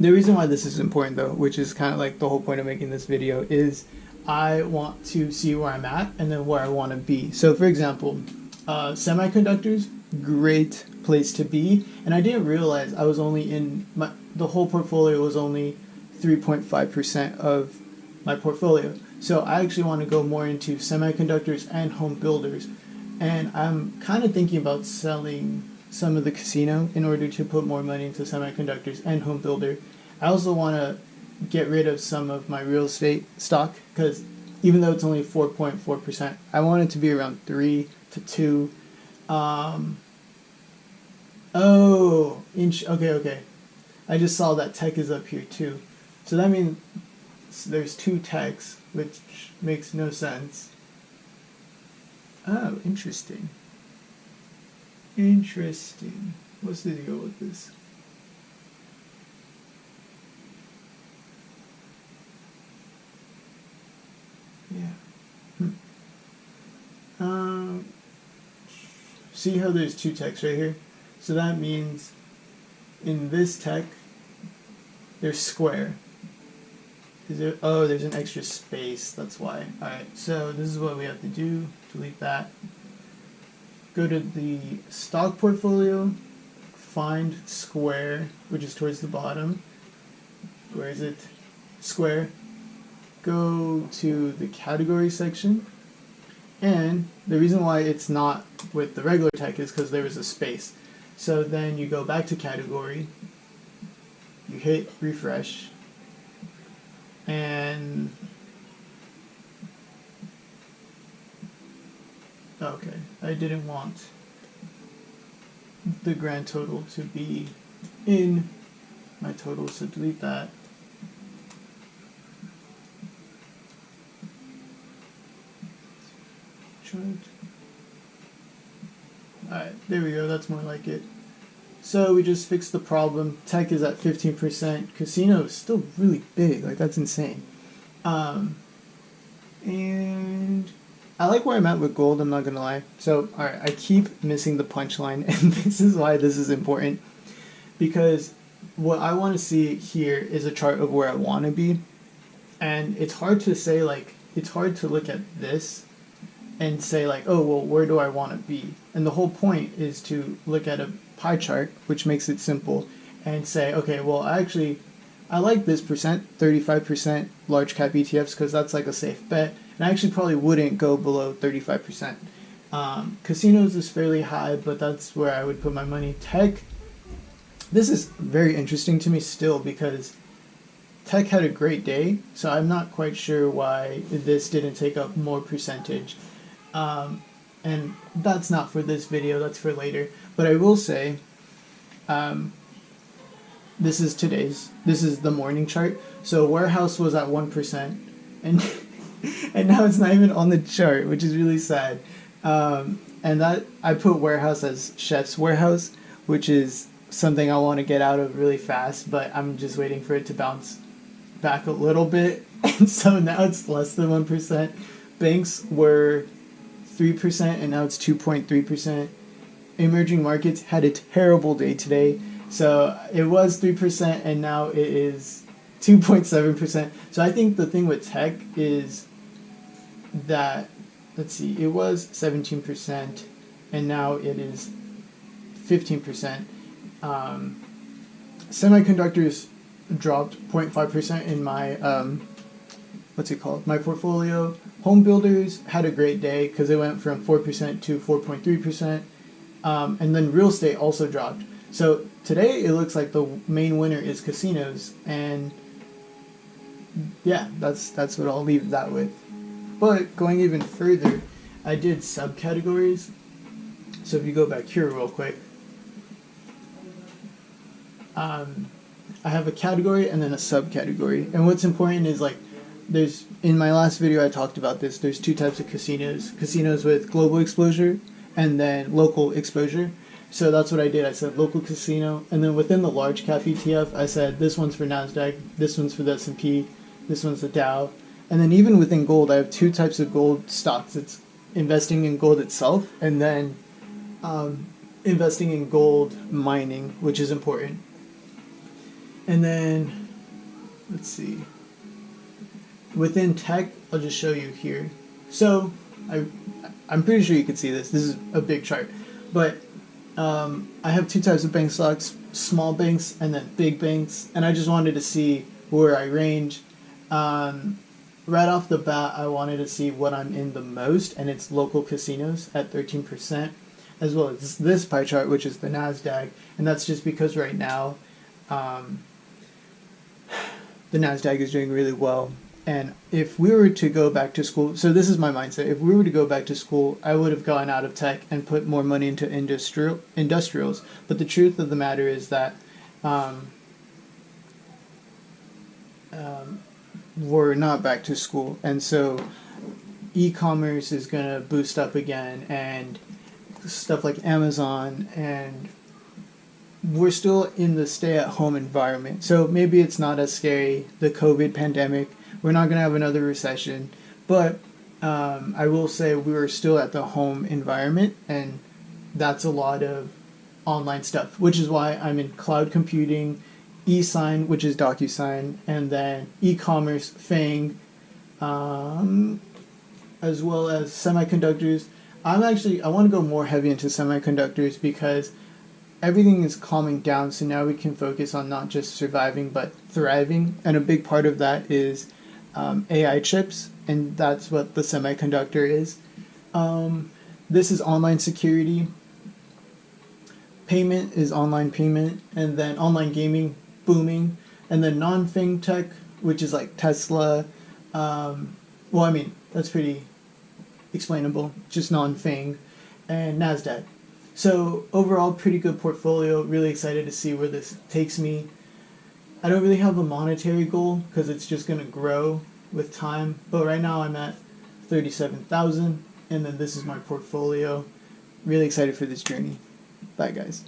The reason why this is important though, which is kind of like the whole point of making this video, is I want to see where I'm at and then where I want to be. So for example, semiconductors, great place to be. And I didn't realize I was only in the whole portfolio was only 3.5% of my portfolio. So I actually want to go more into semiconductors and home builders. And I'm kind of thinking about selling some of the casino in order to put more money into semiconductors and home builder. I also want to get rid of some of my real estate stock because even though it's only 4.4%, I want it to be around 3 to 2. Okay. I just saw that tech is up here too. So that means there's 2 techs, which makes no sense. Oh, interesting. Interesting. What's the deal with this? Yeah. See how there's 2 techs right here? So that means in this tech, there's square. Is there? Oh, there's an extra space. That's why. Alright, so this is what we have to do. Delete that. Go to the stock portfolio, find square, which is towards the bottom. Where is it? Square. Go to the category section. And the reason why it's not with the regular tech is because there was a space. So then you go back to category, you hit refresh, and okay, I didn't want the grand total to be in my total, so delete that. Alright, there we go, that's more like it. So we just fixed the problem. Tech is at 15%. Casino is still really big, like that's insane. And I like where I'm at with gold, I'm not gonna lie. So, alright, I keep missing the punchline, and this is why this is important. Because what I want to see here is a chart of where I want to be. And it's hard to say, like, it's hard to look at this and say like, oh, well, where do I want to be? And the whole point is to look at a pie chart, which makes it simple, and say, okay, well, I like this percent, 35% large cap ETFs, because that's like a safe bet. And I actually probably wouldn't go below 35%. Casinos is fairly high, but that's where I would put my money. Tech, this is very interesting to me still because tech had a great day, so I'm not quite sure why this didn't take up more percentage. And that's not for this video, that's for later. But I will say, this is the morning chart. So warehouse was at 1%, and and now it's not even on the chart, which is really sad. And that I put warehouse as chef's warehouse, which is something I want to get out of really fast, but I'm just waiting for it to bounce back a little bit. And so now it's less than 1%. Banks were 3% and now it's 2.3%. Emerging markets had a terrible day today. So it was 3% and now it is 2.7%. So I think the thing with tech is that, let's see, it was 17% and now it is 15%. Semiconductors dropped 0.5% in my my portfolio. Home builders had a great day because it went from 4% to 4.3%, and then real estate also dropped. So today it looks like the main winner is casinos, and yeah, that's what I'll leave that with. But going even further, I did subcategories. So if you go back here real quick, I have a category and then a subcategory. And what's important is like, in my last video I talked about this, there's 2 types of casinos. Casinos with global exposure and then local exposure. So that's what I did. I said local casino, and then within the large cap ETF, I said this one's for NASDAQ, this one's for the S&P, this one's the Dow. And then even within gold, I have 2 types of gold stocks. It's investing in gold itself and then investing in gold mining, which is important. And then, let's see. Within tech, I'll just show you here. So, I'm pretty sure you can see this. This is a big chart. But I have two types of bank stocks, small banks and then big banks. And I just wanted to see where I range. Right off the bat, I wanted to see what I'm in the most, and it's local casinos at 13%, as well as this pie chart, which is the NASDAQ. And that's just because right now, the NASDAQ is doing really well. And if we were to go back to school, so this is my mindset. If we were to go back to school, I would have gone out of tech and put more money into industrials. But the truth of the matter is that we're not back to school. And so e-commerce is going to boost up again, and stuff like Amazon, and we're still in the stay-at-home environment. So maybe it's not as scary, the COVID pandemic. We're not going to have another recession. But I will say we were still at the home environment, and that's a lot of online stuff, which is why I'm in cloud computing, eSign, which is DocuSign, and then e-commerce, Fang, as well as semiconductors. I want to go more heavy into semiconductors because everything is calming down, so now we can focus on not just surviving but thriving, and a big part of that is AI chips, and that's what the semiconductor is. This is online security. Payment is online payment, and then online gaming booming, and then non-FANG tech, which is like Tesla. That's pretty explainable, just non-FANG, and NASDAQ. So overall, pretty good portfolio. Really excited to see where this takes me. I don't really have a monetary goal because it's just going to grow with time. But right now I'm at 37,000, and then this is my portfolio. Really excited for this journey. Bye, guys.